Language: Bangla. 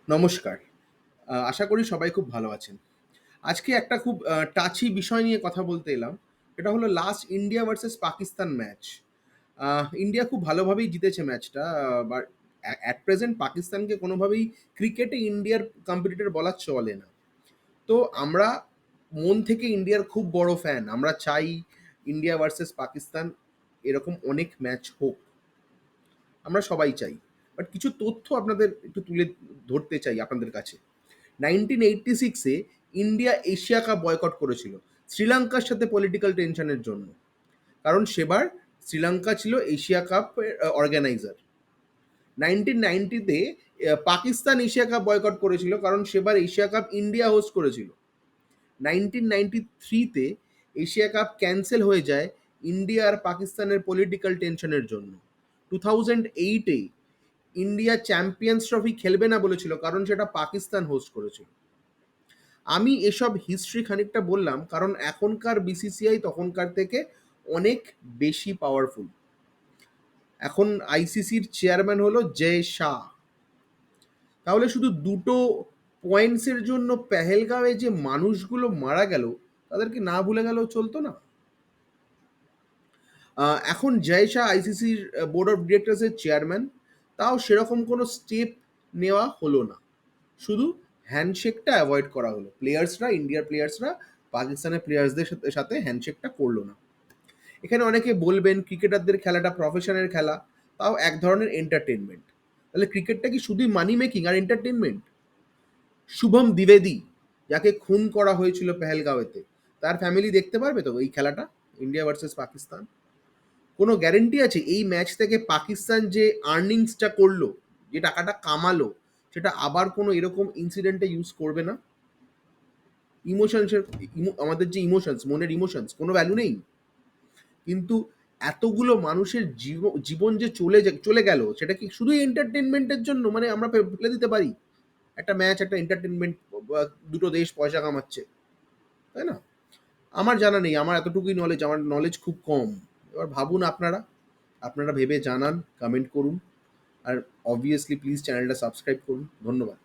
নমস্কার। আশা করি সবাই খুব ভালো আছেন। আজকে একটা খুব টাচি বিষয় নিয়ে কথা বলতে এলাম। এটা হলো last India versus Pakistan match. India খুব ভালোভাবেই জিতেছে ম্যাচটা। বাট অ্যাট প্রেজেন্ট পাকিস্তানকে কোনোভাবেই ক্রিকেটে ইন্ডিয়ার কম্পিটিটর বলা চলে না। তো আমরা মন থেকে ইন্ডিয়ার খুব বড় ফ্যান। আমরা চাই ইন্ডিয়া ভার্সাস পাকিস্তান এরকম অনেক ম্যাচ হোক। আমরা সবাই চাই। বাট কিছু তথ্য আপনাদের একটু তুলে ধরতে চাই আপনাদের কাছে। 1986 এ ইন্ডিয়া এশিয়া কাপ বয়কট করেছিল শ্রীলঙ্কার সাথে পলিটিক্যাল টেনশনের জন্য। কারণ সেবার শ্রীলঙ্কা ছিল এশিয়া কাপের অর্গানাইজার। 1990 তে পাকিস্তান এশিয়া কাপ বয়কট করেছিল কারণ সেবার এশিয়া কাপ ইন্ডিয়া হোস্ট করেছিল। 1993 তে এশিয়া কাপ ক্যান্সেল হয়ে যায় ইন্ডিয়া আর পাকিস্তানের পলিটিক্যাল টেনশনের জন্য। 2008 এ ইন্ডিয়া চ্যাম্পিয়ন্স ট্রফি খেলবে না বলেছিল কারণ সেটা পাকিস্তান হোস্ট করেছিল। আমি এসব হিস্ট্রি খানিকটা বললাম কারণ এখনকার বিসিসিআই তখনকার থেকে অনেক বেশি পাওয়ারফুল। এখন আইসিসির চেয়ারম্যান হলো জয় শাহ। তাহলে শুধু দুটো পয়েন্টসের জন্য পেহেলগাঁওয়ে যে মানুষগুলো মারা গেল তাদেরকে না ভুলে গেলেও চলতো না। এখন জয় শাহ আইসিসির বোর্ড অফ ডিরেক্টরসের চেয়ারম্যান, তাও সেরকম কোনো স্টেপ নেওয়া হলো না। শুধু হ্যান্ডশেকটা অ্যাভয়েড করা হলো। ইন্ডিয়ার প্লেয়ার্সরা পাকিস্তানের প্লেয়ার্সদের সাথে সাথে হ্যান্ডশেকটা করলো না। এখানে অনেকে বলবেন ক্রিকেটারদের খেলাটা প্রফেশনের খেলা, তাও এক ধরনের এন্টারটেনমেন্ট। তাহলে ক্রিকেটটা কি শুধুই মানি মেকিং আর এন্টারটেনমেন্ট? শুভম দ্বিবেদী, যাকে খুন করা হয়েছিল পেহেলগাঁওয়েতে, তার ফ্যামিলি দেখতে পারবে তো এই খেলাটা, ইন্ডিয়া ভার্সেস পাকিস্তান? কোনো গ্যারেন্টি আছে এই ম্যাচ থেকে পাকিস্তান যে আর্নিংসটা করলো, যে টাকাটা কামালো, সেটা আবার কোনো এরকম ইনসিডেন্টে ইউজ করবে না? ইমোশনসের আমাদের যে ইমোশনস, মনের ইমোশনস কোনো ভ্যালু নেই? কিন্তু এতগুলো মানুষের জীবন যে চলে গেল, সেটা কি শুধুই এন্টারটেনমেন্টের জন্য? মানে আমরা ফেলে দিতে পারি একটা ম্যাচ, একটা এন্টারটেনমেন্ট, দুটো দেশ পয়সা কামাচ্ছে, তাই না? আমার জানা নেই, আমার এতটুকুই নলেজ, আমার নলেজ খুব কম। এবার ভাবুন আপনারা, আপনারা ভেবে জানান, কমেন্ট করুন। আর অবভিয়াসলি প্লিজ চ্যানেলটা সাবস্ক্রাইব করুন। ধন্যবাদ।